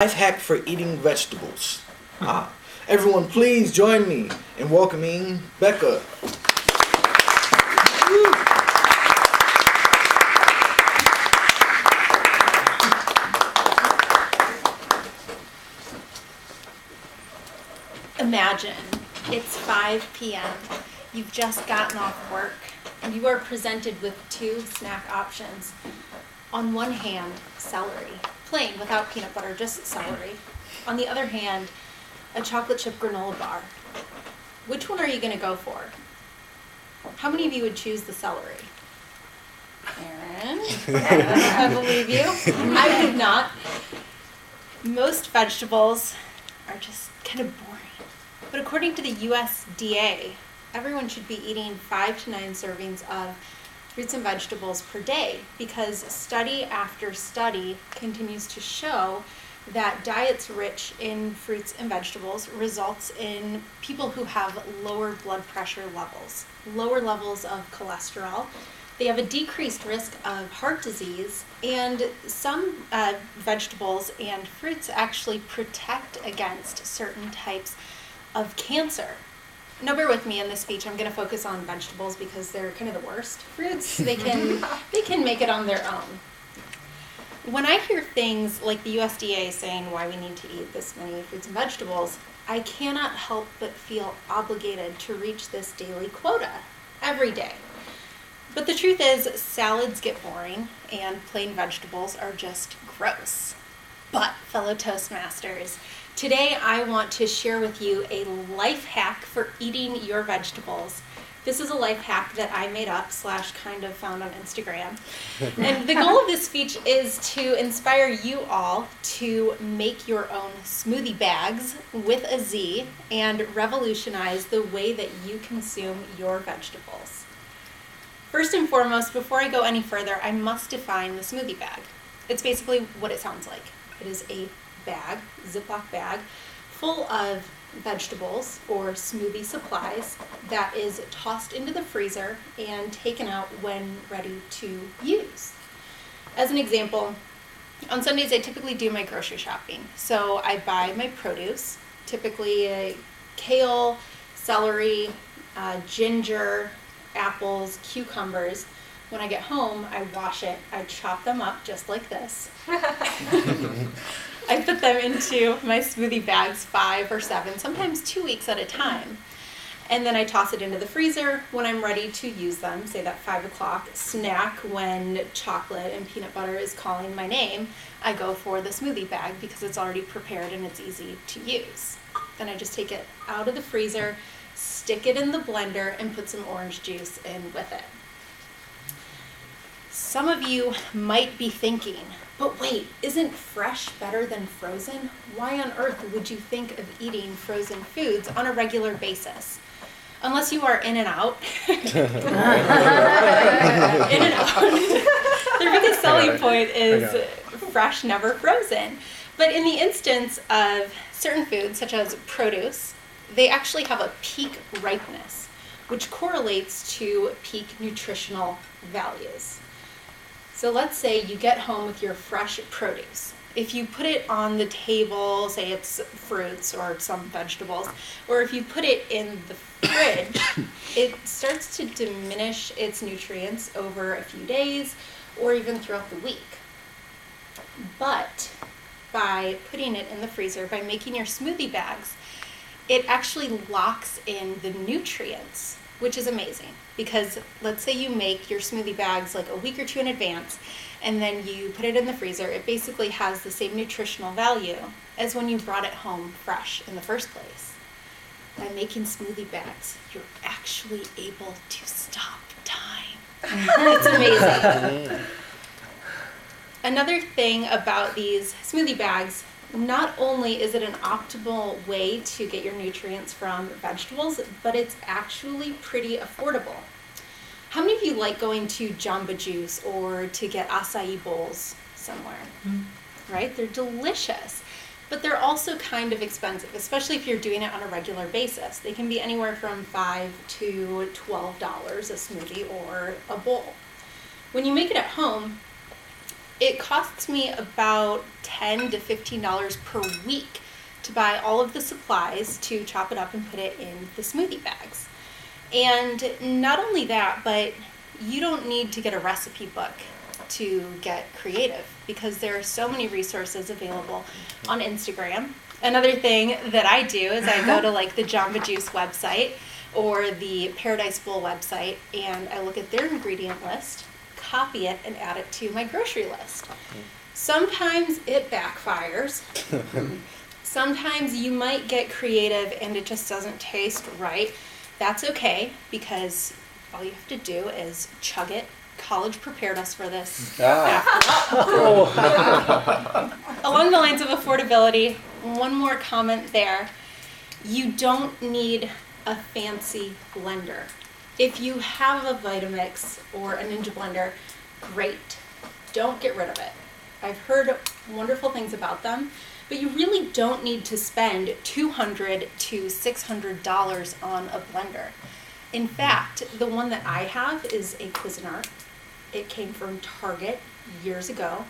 Life hack for eating vegetables. Everyone, please join me in welcoming Becca. Imagine it's 5 p.m. You've just gotten off work and you are presented with two snack options. On one hand, celery, plain without peanut butter, just celery. On the other hand, a chocolate chip granola bar. Which one are you going to go for? How many of you would choose the celery? Aaron, I believe you. I would not. Most vegetables are just kind of boring. But according to the USDA, everyone should be eating 5 to 9 servings of fruits and vegetables per day, because study after study continues to show that diets rich in fruits and vegetables results in people who have lower blood pressure levels, lower levels of cholesterol. They have a decreased risk of heart disease, and some vegetables and fruits actually protect against certain types of cancer. Now bear with me in this speech. I'm going to focus on vegetables because they're kind of the worst. Fruits, they can make it on their own. When I hear things like the USDA saying why we need to eat this many fruits and vegetables, I cannot help but feel obligated to reach this daily quota every day. But the truth is, salads get boring and plain vegetables are just gross. But fellow Toastmasters, today I want to share with you a life hack for eating your vegetables. This is a life hack that I made up / kind of found on Instagram. And the goal of this speech is to inspire you all to make your own smoothie bags with a Z and revolutionize the way that you consume your vegetables. First and foremost, before I go any further, I must define the smoothie bag. It's basically what it sounds like. It is a bag, Ziploc bag, full of vegetables or smoothie supplies that is tossed into the freezer and taken out when ready to use. As an example, on Sundays I typically do my grocery shopping. So I buy my produce, typically kale, celery, ginger, apples, cucumbers. When I get home, I wash it. I chop them up just like this. I put them into my smoothie bags 5 or 7, sometimes 2 weeks at a time. And then I toss it into the freezer when I'm ready to use them, say that 5 o'clock snack when chocolate and peanut butter is calling my name. I go for the smoothie bag because it's already prepared and it's easy to use. Then I just take it out of the freezer, stick it in the blender, and put some orange juice in with it. Some of you might be thinking, but wait, isn't fresh better than frozen? Why on earth would you think of eating frozen foods on a regular basis? Unless you are In-N-Out. In-N-Out. Their biggest selling point is fresh, never frozen. But in the instance of certain foods, such as produce, they actually have a peak ripeness, which correlates to peak nutritional values. So let's say you get home with your fresh produce. If you put it on the table, say it's fruits or some vegetables, or if you put it in the fridge, it starts to diminish its nutrients over a few days or even throughout the week. But by putting it in the freezer, by making your smoothie bags, it actually locks in the nutrients, which is amazing. Because let's say you make your smoothie bags like a week or 2 in advance, and then you put it in the freezer, it basically has the same nutritional value as when you brought it home fresh in the first place. By making smoothie bags, you're actually able to stop time. It's amazing. Another thing about these smoothie bags, not only is it an optimal way to get your nutrients from vegetables, but it's actually pretty affordable. How many of you like going to Jamba Juice or to get acai bowls somewhere? Right? They're delicious, but they're also kind of expensive, especially if you're doing it on a regular basis. They can be anywhere from $5 to $12 a smoothie or a bowl. When you make it at home, It costs me about $10 to $15 per week to buy all of the supplies to chop it up and put it in the smoothie bags. And not only that, but you don't need to get a recipe book to get creative because there are so many resources available on Instagram. Another thing that I do is I go to like the Jamba Juice website or the Paradise Bowl website and I look at their ingredient list, copy it, and add it to my grocery list. Sometimes it backfires. Sometimes you might get creative and it just doesn't taste right. That's okay because all you have to do is chug it. College prepared us for this. Along the lines of affordability, one more comment there. You don't need a fancy blender. If you have a Vitamix or a Ninja blender, great. Don't get rid of it. I've heard wonderful things about them, but you really don't need to spend $200 to $600 on a blender. In fact, the one that I have is a Cuisinart. It came from Target years ago.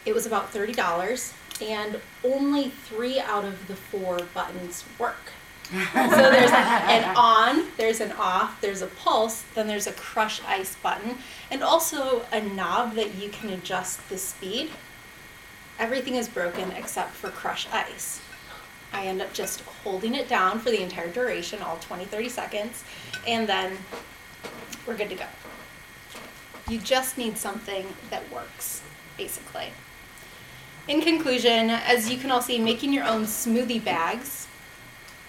It was about $30, and only 3 out of the 4 buttons work. So there's an on, there's an off, there's a pulse, then there's a crush ice button, and also a knob that you can adjust the speed. Everything is broken except for crush ice. I end up just holding it down for the entire duration, all 20-30 seconds, and then we're good to go. You just need something that works, basically. In conclusion, as you can all see, making your own smoothie bags,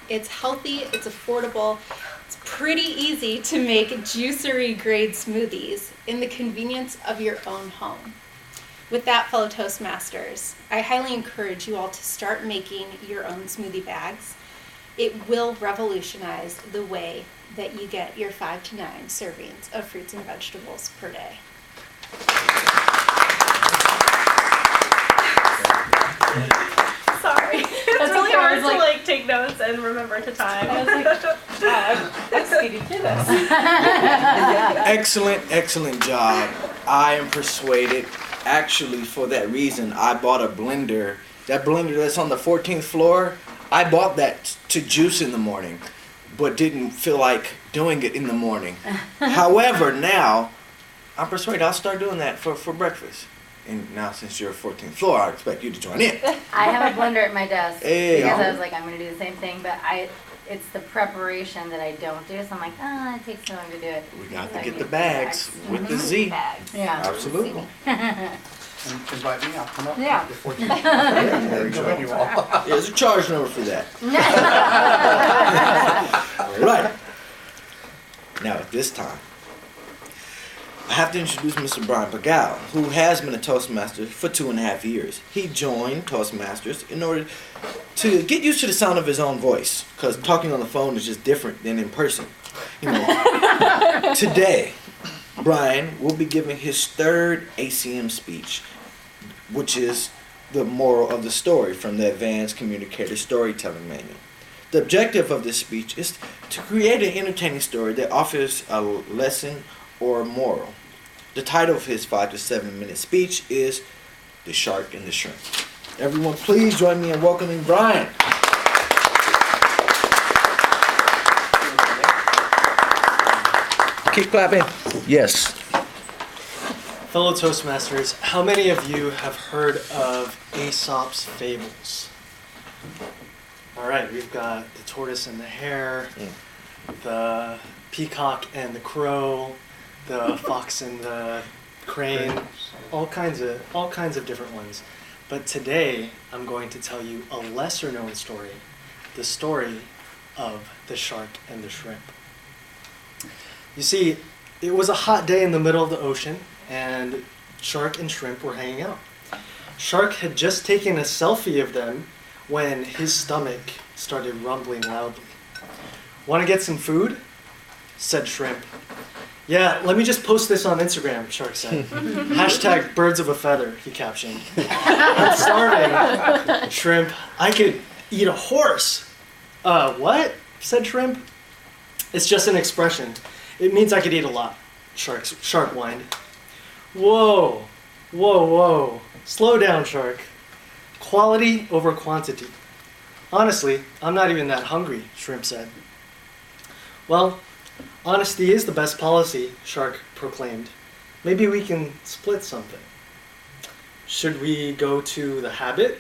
it's healthy, it's affordable, it's pretty easy to make juicery grade smoothies in the convenience of your own home. With that, fellow Toastmasters, I highly encourage you all to start making your own smoothie bags. It will revolutionize the way that you get your 5 to 9 servings of fruits and vegetables per day. Sorry. It's really hard to like take notes and remember to time. I was like, wow, I speeded through this. Excellent job. I am persuaded. Actually, for that reason, I bought a blender. That blender that's on the 14th floor, I bought that to juice in the morning, but didn't feel like doing it in the morning. However, now, I'm persuaded I'll start doing that for breakfast. And now, since you're 14th floor, I expect you to join in. I have a blender at my desk Hey, because I was like, I'm going to do the same thing, but it's the preparation that I don't do, so I'm like, it takes so long to do it. We got So to I get need the bags with the Z. Bags. Yeah. Absolutely. And invite me, I'll come up Yeah. before you. Yeah, join you all. Yeah, there's a charge number for that. All right. Now, at this time, I have to introduce Mr. Brian Pagal, who has been a Toastmaster for 2.5 years. He joined Toastmasters in order to get used to the sound of his own voice, because talking on the phone is just different than in person. You know, today, Brian will be giving his 3rd ACM speech, which is the moral of the story from the Advanced Communicator Storytelling Manual. The objective of this speech is to create an entertaining story that offers a lesson or moral. The title of his 5 to 7 minute speech is The Shark and the Shrimp. Everyone, please join me in welcoming Brian. Keep clapping. Yes. Fellow Toastmasters, how many of you have heard of Aesop's fables? All right, we've got the tortoise and the hare, the peacock and the crow, the fox and the crane, all kinds of different ones. But today, I'm going to tell you a lesser known story, the story of the shark and the shrimp. You see, it was a hot day in the middle of the ocean, and shark and shrimp were hanging out. Shark had just taken a selfie of them when his stomach started rumbling loudly. Want to get some food? Said shrimp. Yeah, let me just post this on Instagram, Shark said. Hashtag birds of a feather, he captioned. I'm starving. Shrimp, I could eat a horse. What? Said shrimp. It's just an expression. It means I could eat a lot. Shark whined. Whoa, Whoa. Slow down, shark. Quality over quantity. Honestly, I'm not even that hungry, Shrimp said. Well, honesty is the best policy, Shark proclaimed. Maybe we can split something. Should we go to the Habit?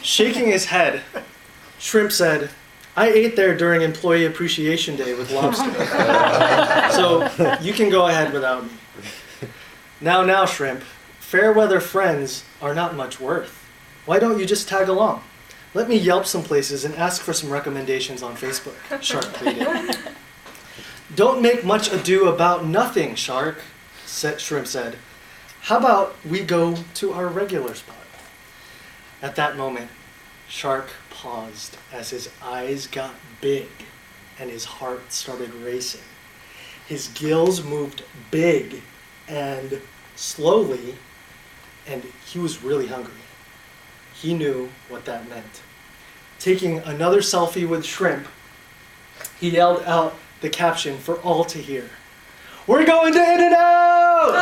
Shaking his head, Shrimp said, I ate there during Employee Appreciation Day with lobster. So you can go ahead without me. Now, Shrimp, fair weather friends are not much worth. Why don't you just tag along? Let me Yelp some places and ask for some recommendations on Facebook, Shark pleaded. Don't make much ado about nothing, Shark, Shrimp said. How about we go to our regular spot? At that moment, Shark paused as his eyes got big and his heart started racing. His gills moved big and slowly, and he was really hungry. He knew what that meant. Taking another selfie with Shrimp, he yelled out the caption for all to hear. We're going to In-N-Out!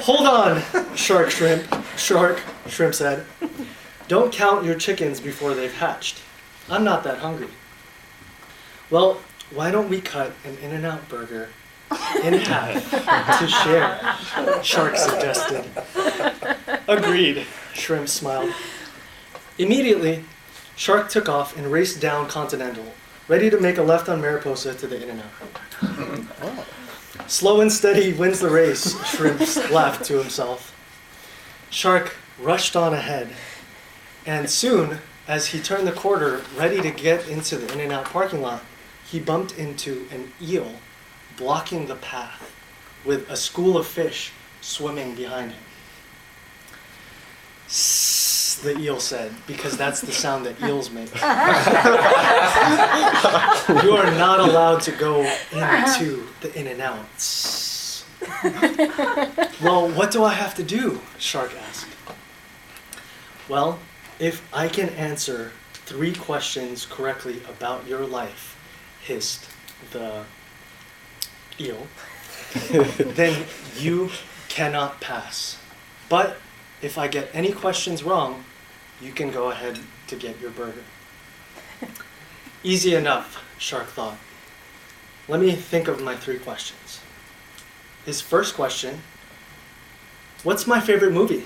Hold on, Shrimp said. Don't count your chickens before they've hatched. I'm not that hungry. Well, why don't we cut an In-N-Out burger in half to share? Shark suggested. Agreed, Shrimp smiled. Immediately, Shark took off and raced down Continental, ready to make a left on Mariposa to the In-N-Out. Slow and steady wins the race, Shrimp laughed to himself. Shark rushed on ahead, and soon, as he turned the corner, ready to get into the In-N-Out parking lot, he bumped into an eel blocking the path with a school of fish swimming behind him. Sss, the eel said, because that's the sound that eels make. You are not allowed to go into the In-N-Out. Sss. Well, what do I have to do? Shark asked. Well, if I can answer 3 questions correctly about your life, hissed the eel, then you cannot pass. But if I get any questions wrong, you can go ahead to get your burger. Easy enough, Shark thought. Let me think of my 3 questions. His first question, what's my favorite movie?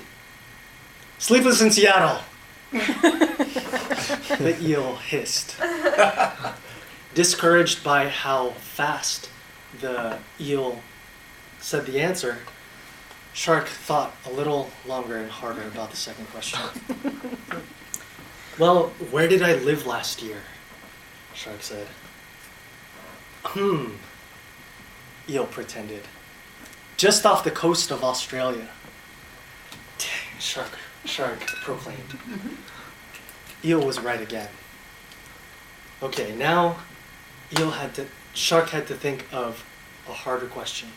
Sleepless in Seattle. The eel hissed. Discouraged by how fast the eel said the answer, Shark thought a little longer and harder about the second question. Well, where did I live last year? Shark said. Eel pretended. Just off the coast of Australia. Dang, Shark proclaimed. Eel was right again. Okay, now Shark had to think of a harder question.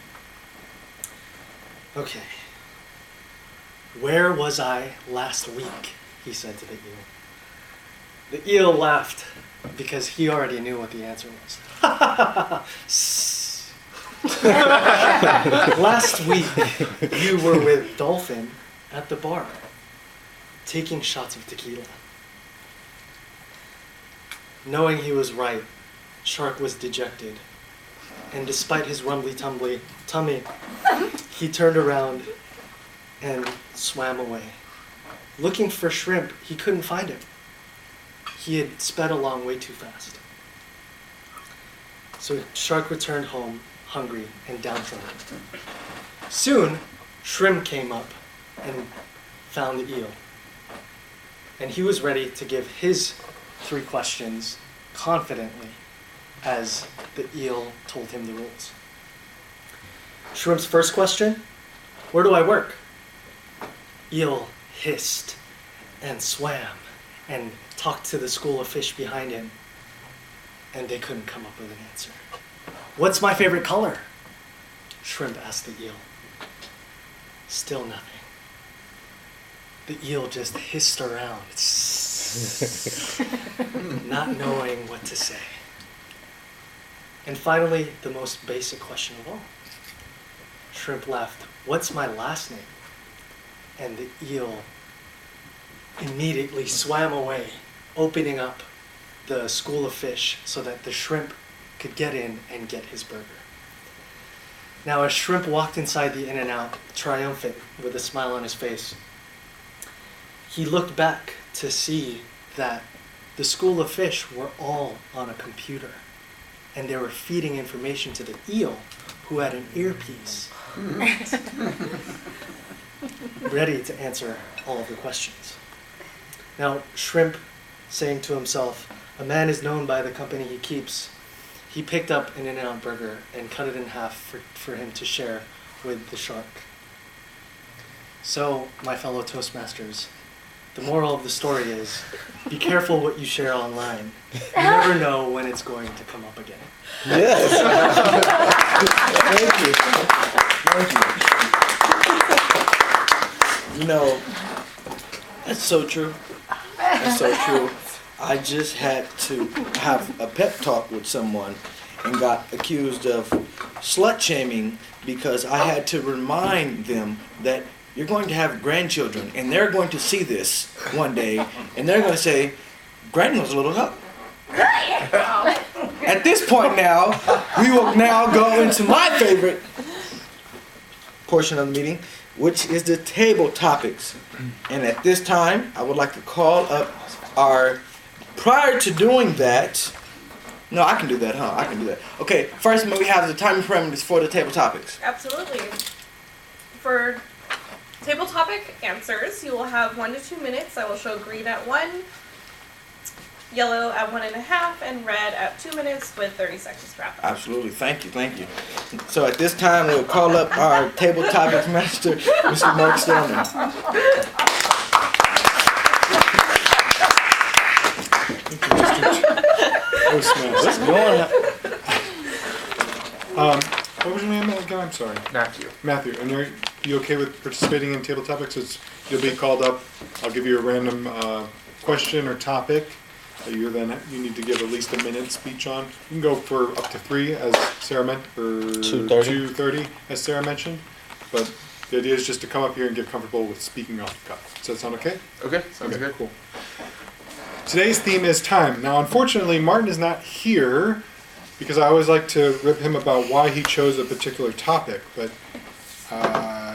Okay. Where was I last week? He said to the eel. The eel laughed because he already knew what the answer was. Last week, you were with Dolphin at the bar, taking shots of tequila. Knowing he was right, Shark was dejected. And despite his rumbly-tumbly tummy, he turned around and swam away. Looking for Shrimp, he couldn't find him. He had sped along way too fast. So Shark returned home, hungry and downtrodden. Soon, Shrimp came up and found the eel. And he was ready to give his 3 questions confidently as the eel told him the rules. Shrimp's first question, where do I work? Eel hissed and swam and talked to the school of fish behind him, and they couldn't come up with an answer. What's my favorite color? Shrimp asked the eel. Still nothing. The eel just hissed around, not knowing what to say. And finally, the most basic question of all. shrimp left, "What's my last name?" And the eel immediately swam away, opening up the school of fish so that the shrimp could get in and get his burger. Now, as Shrimp walked inside the In-N-Out, triumphant with a smile on his face, he looked back to see that the school of fish were all on a computer, and they were feeding information to the eel, who had an earpiece, ready to answer all of the questions. Now, Shrimp, saying to himself, "A man is known by the company he keeps," he picked up an In-N-Out burger and cut it in half for him to share with the shark. So, my fellow Toastmasters, the moral of the story is, be careful what you share online. You never know when it's going to come up again. Yes. Thank you. You know, that's so true. That's so true. I just had to have a pep talk with someone and got accused of slut shaming because I had to remind them that you're going to have grandchildren and they're going to see this one day and they're going to say, "Granny was a little help." At this point now, we will now go into my favorite portion of the meeting, which is the table topics. And at this time, I would like to call up our... Prior to doing that, no, I can do that, huh? I can do that. Okay, first may we have the time parameters for the table topics. Absolutely. For table topic answers, you will have 1 to 2 minutes. I will show green at 1, yellow at 1.5, and red at 2 minutes with 30 seconds to wrap up. Absolutely, thank you, thank you. So at this time, we'll call up our table topics master, Mr. Mark Stillman. Oh, smash. What's going on? What was your name again? I'm sorry. Matthew. And you okay with participating in table topics? You'll be called up. I'll give you a random question or topic that you need to give at least a minute speech on. You can go for up to 3, as Sarah mentioned, or 2:30, as Sarah mentioned. But the idea is just to come up here and get comfortable with speaking off the cuff. Does that sound okay? Okay, sounds good. Cool. Today's theme is time. Now, unfortunately, Martin is not here because I always like to rip him about why he chose a particular topic, but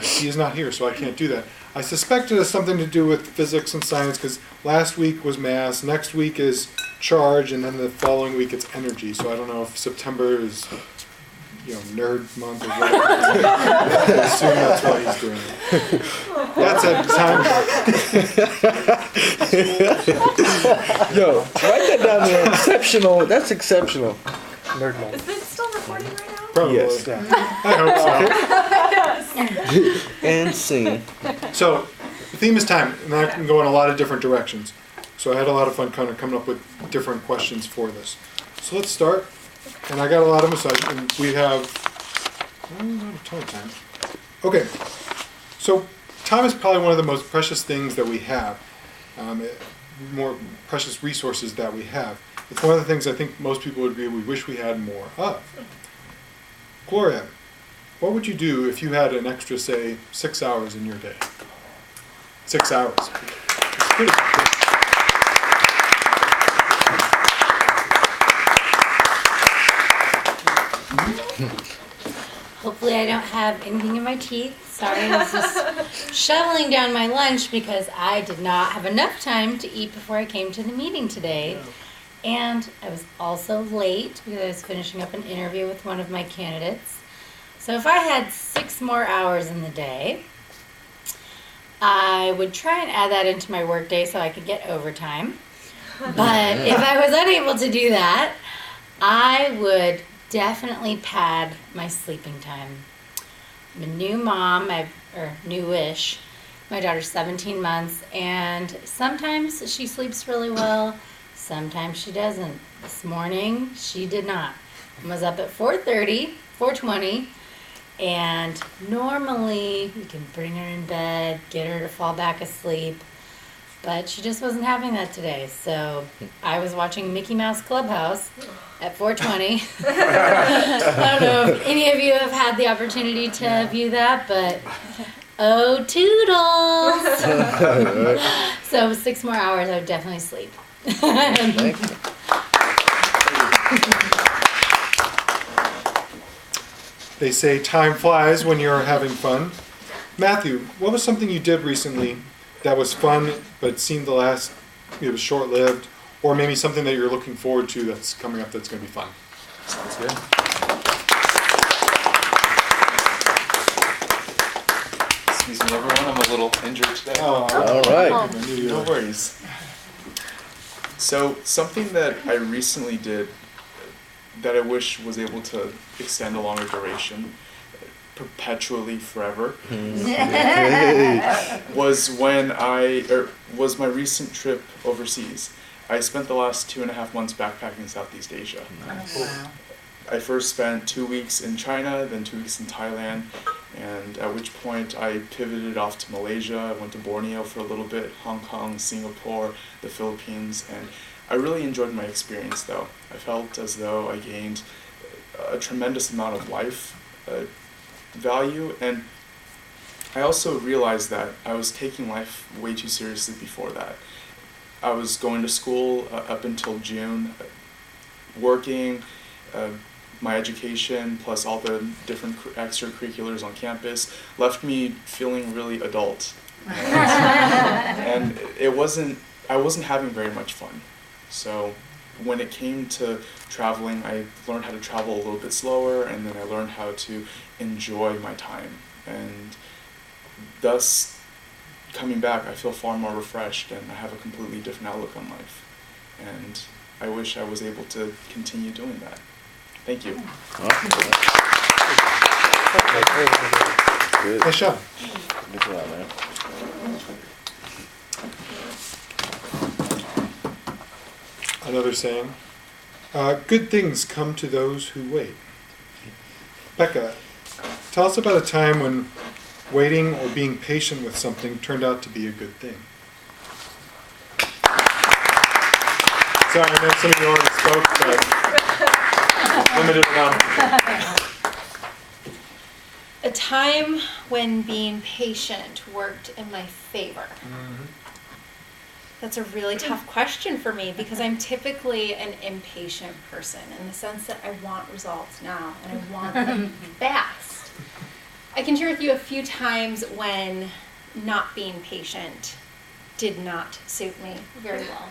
he is not here, so I can't do that. I suspect it has something to do with physics and science because last week was mass, next week is charge, and then the following week it's energy. So I don't know if September is, nerd month or whatever. I assume that's why he's doing it. That's a time. Yo, write that down there. Exceptional. That's exceptional. Nerd month. Is it still recording right now? Probably. Yes. I hope so. And scene. So, the theme is time, and that can go in a lot of different directions. So I had a lot of fun kind of coming up with different questions for this. So let's start. And I got a lot of them, and we have not a ton of time. Okay. So time is probably one of the most precious things that we have. More precious resources that we have. It's one of the things I think most people would agree we wish we had more of. Gloria, what would you do if you had an extra, say, 6 hours in your day? 6 hours. It's pretty good. Hopefully I don't have anything in my teeth. Sorry, I was just shoveling down my lunch because I did not have enough time to eat before I came to the meeting today. And I was also late because I was finishing up an interview with one of my candidates. So if I had 6 more hours in the day, I would try and add that into my workday so I could get overtime. But if I was unable to do that, I would definitely pad my sleeping time. I'm a new mom, or newish. My daughter's 17 months, and sometimes she sleeps really well, sometimes she doesn't. This morning, she did not. I was up at 4:20, and normally we can bring her in bed, get her to fall back asleep. But she just wasn't having that today. So I was watching Mickey Mouse Clubhouse at 4:20. I don't know if any of you have had the opportunity to view that, but oh, toodles! So 6 more hours, I would definitely sleep. Thank you. They say time flies when you're having fun. Matthew, what was something you did recently that was fun but seemed to last, it was short-lived, or maybe something that you're looking forward to that's coming up that's going to be fun? Sounds good. Excuse me, everyone. I'm a little injured today. Oh, All right. I knew you No were- worries. So, something that I recently did that I wish was able to extend a longer duration, perpetually forever, was was my recent trip overseas. I spent the last 2.5 months backpacking Southeast Asia. I first spent 2 weeks in China, then 2 weeks in Thailand, and at which point I pivoted off to Malaysia. I went to Borneo for a little bit, Hong Kong, Singapore, the Philippines, and I really enjoyed my experience though. I felt as though I gained a tremendous amount of life value, and I also realized that I was taking life way too seriously before that. I was going to school up until June, working, my education plus all the different extracurriculars on campus left me feeling really adult. And I wasn't having very much fun. So when it came to traveling, I learned how to travel a little bit slower, and then I learned how to enjoy my time. And thus, coming back, I feel far more refreshed, and I have a completely different outlook on life. And I wish I was able to continue doing that. Thank you. Good. Nice job. Good job, man. Another saying, good things come to those who wait. Becca, tell us about a time when waiting or being patient with something turned out to be a good thing. Sorry, I know some of you already spoke, but limited amount. A time when being patient worked in my favor. That's a really tough question for me because I'm typically an impatient person in the sense that I want results now and I want them fast. I can share with you a few times when not being patient did not suit me very well.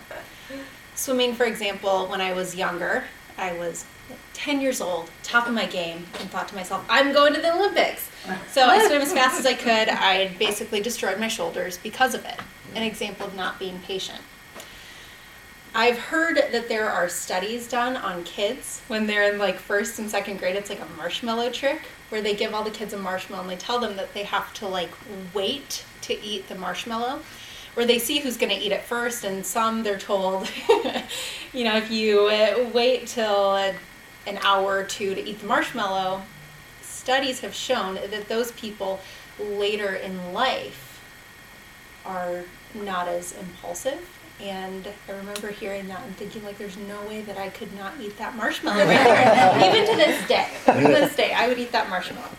Swimming, for example, when I was younger, I was 10 years old, top of my game, and thought to myself, I'm going to the Olympics. So I swam as fast as I could. I had basically destroyed my shoulders because of it. An example of not being patient. I've heard that there are studies done on kids when they're in like 1st and 2nd grade. It's like a marshmallow trick where they give all the kids a marshmallow and they tell them that they have to like wait to eat the marshmallow, where they see who's going to eat it first, and some they're told, you know, if you wait till an hour or two to eat the marshmallow, studies have shown that those people later in life are not as impulsive. And I remember hearing that and thinking, like, there's no way that I could not eat that marshmallow right there. Even to this day, I would eat that marshmallow.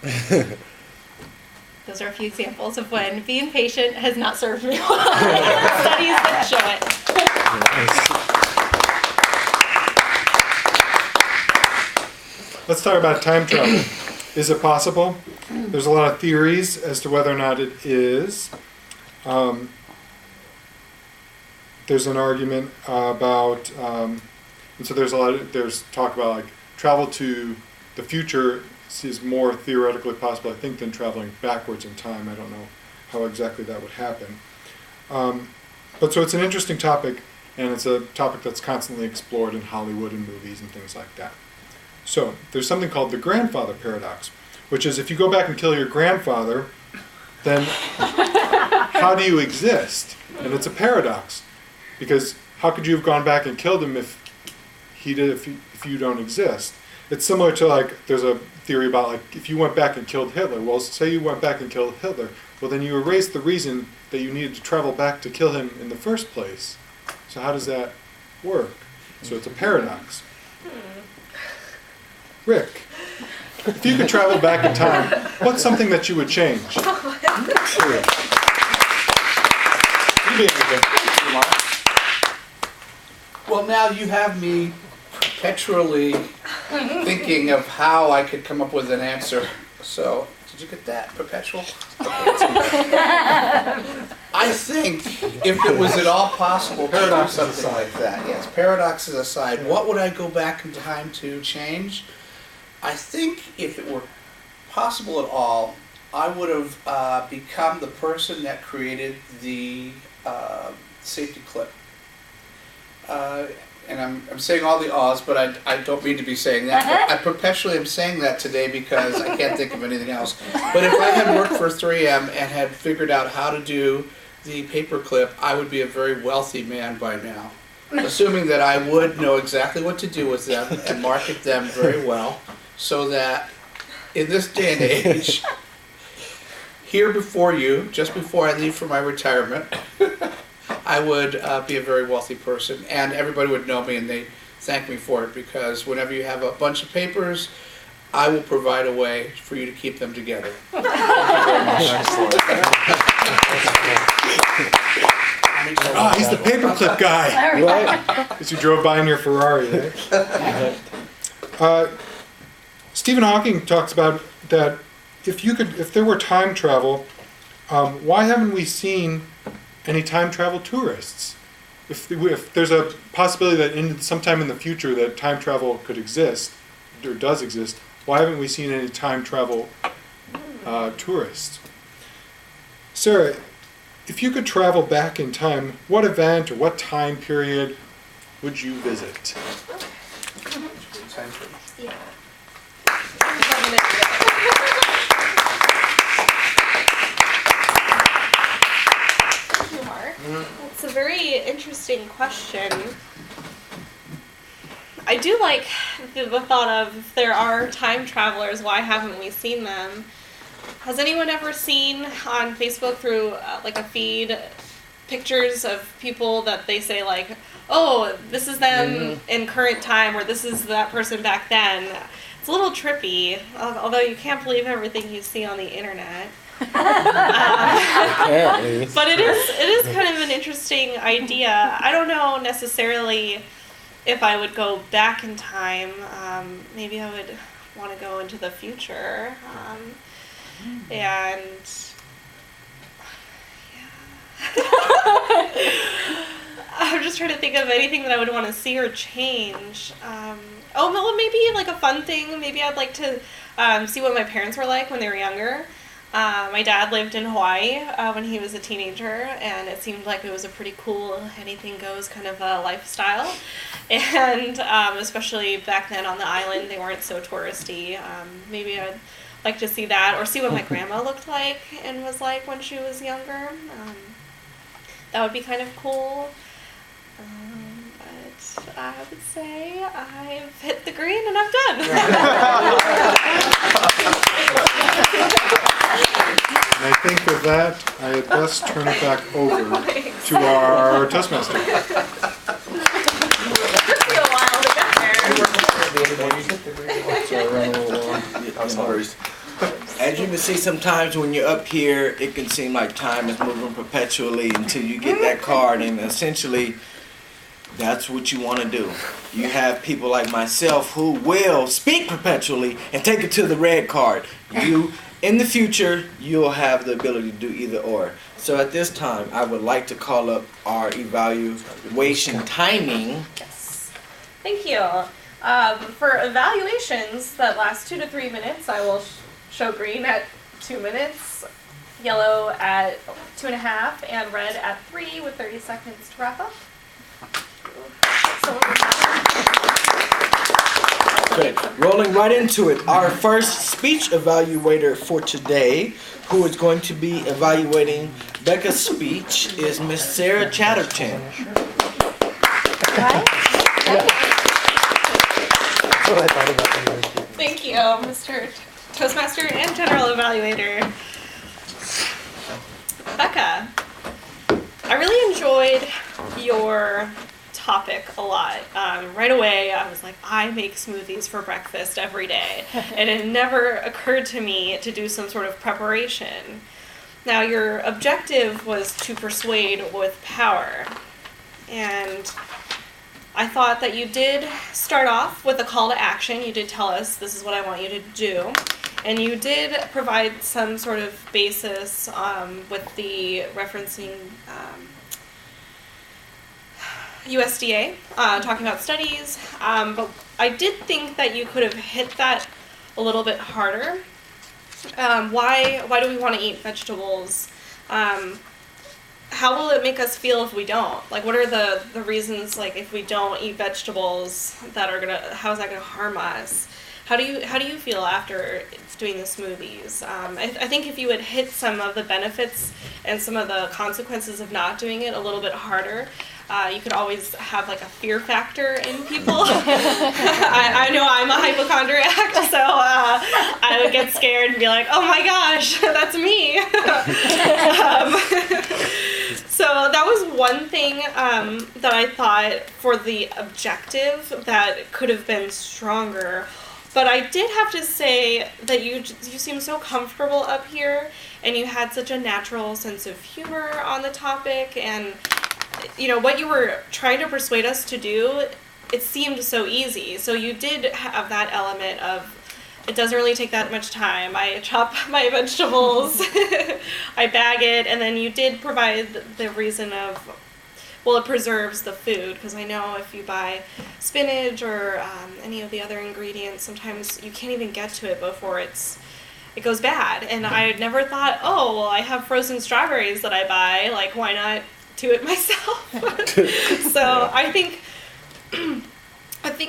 Those are a few examples of when being patient has not served me well. Studies that show Nice. Let's talk about time travel. Is it possible? There's a lot of theories as to whether or not it is. There's an argument about, and so there's talk about like travel to the future is more theoretically possible, I think, than traveling backwards in time. I don't know how exactly that would happen. But so it's an interesting topic, and it's a topic that's constantly explored in Hollywood and movies and things like that. So there's something called the grandfather paradox, which is if you go back and kill your grandfather, then how do you exist? And it's a paradox, because how could you have gone back and killed him if you don't exist? It's similar to, like, there's a theory about, like, if you went back and killed Hitler. Well, say you went back and killed Hitler, Well, then you erase the reason that you needed to travel back to kill him in the first place. So how does that work? So it's a paradox. Rick, if you could travel back in time, what's something that you would change? Well, now you have me perpetually thinking of how I could come up with an answer. So, did you get that, perpetual? I think if it was at all possible to do something like that, yes, paradoxes aside, what would I go back in time to change? I think if it were possible at all, I would have become the person that created the safety clip. And I'm saying all the ahs, but I don't mean to be saying that. I perpetually am saying that today because I can't think of anything else. But if I had worked for 3M and had figured out how to do the paper clip, I would be a very wealthy man by now. Assuming that I would know exactly what to do with them and market them very well, so that in this day and age, here before you, just before I leave for my retirement, I would be a very wealthy person, and everybody would know me and they thank me for it, because whenever you have a bunch of papers, I will provide a way for you to keep them together. Oh, he's the paperclip guy. Right? As you drove by in your Ferrari, right? Stephen Hawking talks about that if there were time travel, why haven't we seen any time travel tourists? If there's a possibility that sometime in the future that time travel could exist, or does exist, why haven't we seen any time travel tourists? Sarah, if you could travel back in time, what event or what time period would you visit? Yeah. Thank you, Mark. It's a very interesting question. I do like the thought of, if there are time travelers, why haven't we seen them? Has anyone ever seen on Facebook through like a feed pictures of people that they say like, oh, this is them in current time, or this is that person back then? It's a little trippy, although you can't believe everything you see on the internet. Apparently. But it is kind of an interesting idea. I don't know necessarily if I would go back in time. Maybe I would want to go into the future. And I'm just trying to think of anything that I would want to see or change. Well, maybe like a fun thing. Maybe I'd like to see what my parents were like when they were younger. My dad lived in Hawaii when he was a teenager, and it seemed like it was a pretty cool, anything goes kind of a lifestyle. And especially back then on the island, they weren't so touristy. Maybe I'd like to see that, or see what my grandma looked like and was like when she was younger. That would be kind of cool. But I would say I've hit the green and I'm done. And I think with that, I had best turn it back over to our Toastmaster. It took me a while to get there. As you can see, sometimes when you're up here, it can seem like time is moving perpetually until you get that card, and essentially, that's what you want to do. You have people like myself who will speak perpetually and take it to the red card. In the future, you'll have the ability to do either or. So at this time, I would like to call up our evaluation timing. Yes. Thank you. For evaluations that last 2 to 3 minutes, I will show green at 2 minutes, yellow at 2.5, and red at 3 with 30 seconds to wrap up. Good. Rolling right into it. Our first speech evaluator for today, who is going to be evaluating Becca's speech, is Miss Sarah Chatterton. Thank you, Mr. Toastmaster and General Evaluator. Becca, I really enjoyed your topic a lot. Right away, I was like, I make smoothies for breakfast every day. And it never occurred to me to do some sort of preparation. Now, your objective was to persuade with power. And I thought that you did start off with a call to action. You did tell us, this is what I want you to do. And you did provide some sort of basis with the referencing USDA, talking about studies. But I did think that you could have hit that a little bit harder. Why do we want to eat vegetables? How will it make us feel if we don't? Like, what are the reasons, like, if we don't eat vegetables how is that gonna harm us? How do you feel after doing the smoothies? I think if you would hit some of the benefits and some of the consequences of not doing it a little bit harder, you could always have like a fear factor in people. I know I'm a hypochondriac, so I would get scared and be like, oh my gosh, that's me. So that was one thing that I thought for the objective that could have been stronger. But I did have to say that you seem so comfortable up here, and you had such a natural sense of humor on the topic, and you know what you were trying to persuade us to do, it seemed so easy. So you did have that element of, it doesn't really take that much time. I chop my vegetables, I bag it, and then you did provide the reason of, well, it preserves the food, because I know if you buy spinach or any of the other ingredients, sometimes you can't even get to it before it goes bad. And I had never thought, oh, well, I have frozen strawberries that I buy, like, why not do it myself? So I think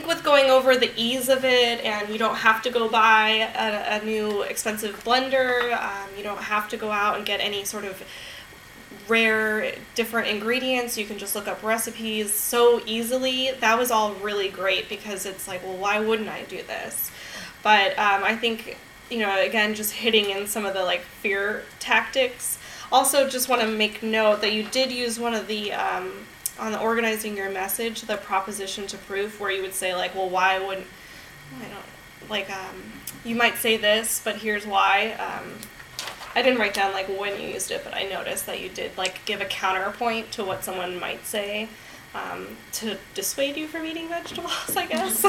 with going over the ease of it, and you don't have to go buy a new expensive blender, you don't have to go out and get any sort of rare different ingredients, you can just look up recipes so easily. That was all really great, because it's like, well, why wouldn't I do this? But I think, you know, again, just hitting in some of the like fear tactics. Also, just want to make note that you did use one of the on the organizing your message, the proposition to proof, where you would say like, well, why wouldn't, I don't, like, you might say this, but here's why. I didn't write down like when you used it, but I noticed that you did like give a counterpoint to what someone might say to dissuade you from eating vegetables, I guess.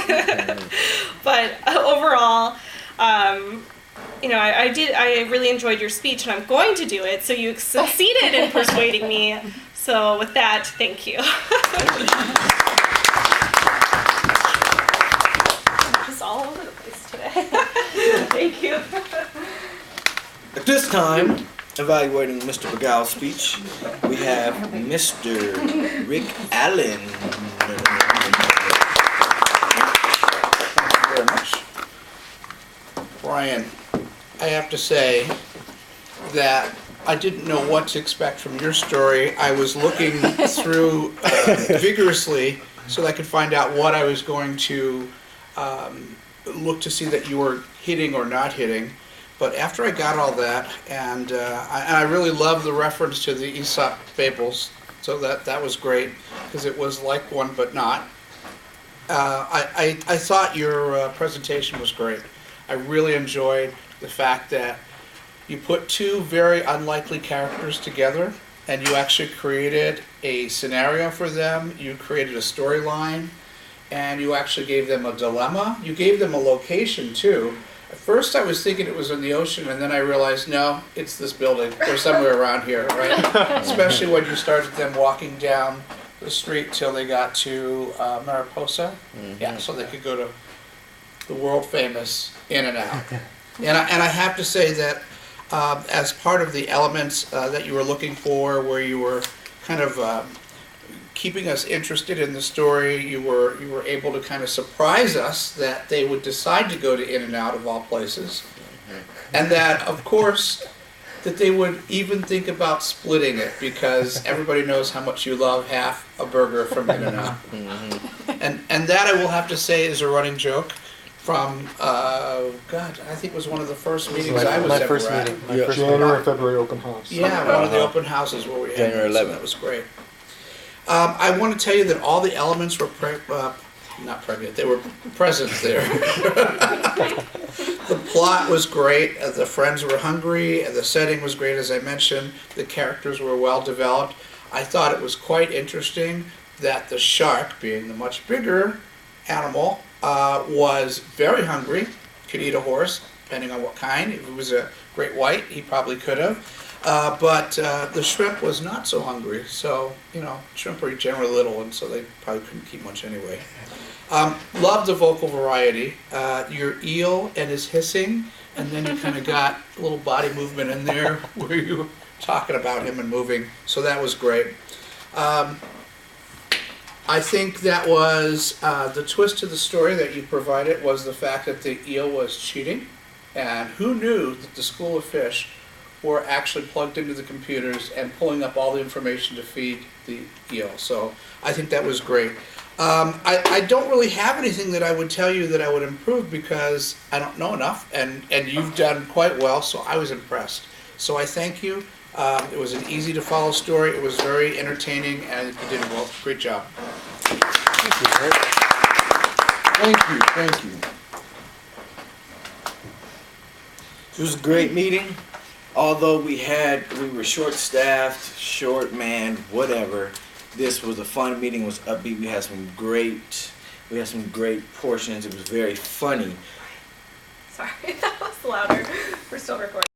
But overall, you know, I really enjoyed your speech, and I'm going to do it, so you succeeded in persuading me. So with that, thank you. Just all over the place today. Thank you. At this time, evaluating Mr. Begal's speech, we have Mr. Rick Allen. Thank you very much. Brian, I have to say that I didn't know what to expect from your story. I was looking through vigorously so that I could find out what I was going to look to see that you were hitting or not hitting. But after I got all that, and I really love the reference to the Aesop fables, so that was great, because it was like one but not. I thought your presentation was great. I really enjoyed the fact that you put two very unlikely characters together, and you actually created a scenario for them. You created a storyline, and you actually gave them a dilemma. You gave them a location too. At first I was thinking it was in the ocean, and then I realized, no, it's this building. They're somewhere around here, right? Especially when you started them walking down the street till they got to Mariposa. Mm-hmm. Yeah, so they could go to the world famous In-N-Out. And I have to say that as part of the elements that you were looking for, where you were kind of keeping us interested in the story, you were able to kind of surprise us that they would decide to go to In-N-Out of all places, and that, of course, that they would even think about splitting it, because everybody knows how much you love half a burger from In-N-Out. And that, I will have to say, is a running joke from, God, I think it was one of the first meetings My- I was my ever first at. meeting. My Yeah. first January, February open house. Yeah, one of the open houses where we had. January so 11th. That was great. I want to tell you that all the elements were not pregnant. They were present there. The plot was great. The friends were hungry. The setting was great, as I mentioned. The characters were well developed. I thought it was quite interesting that the shark, being the much bigger animal, was very hungry. Could eat a horse, depending on what kind. If it was a great white, he probably could have. But the shrimp was not so hungry. So, shrimp are generally little, and so they probably couldn't keep much anyway. Love the vocal variety. Your eel and his hissing, and then you kind of got a little body movement in there where you were talking about him and moving. So that was great. I think that was the twist to the story that you provided was the fact that the eel was cheating. And who knew that the school of fish were actually plugged into the computers and pulling up all the information to feed the eel. So I think that was great. I don't really have anything that I would tell you that I would improve because I don't know enough, and you've done quite well, so I was impressed. So I thank you. It was an easy to follow story. It was very entertaining, and you did well. Great job. Thank you. It was a great meeting. Although we were short-staffed, short manned, whatever. This was a fun meeting. It was upbeat. We had some great portions. It was very funny. Sorry, that was louder. We're still recording.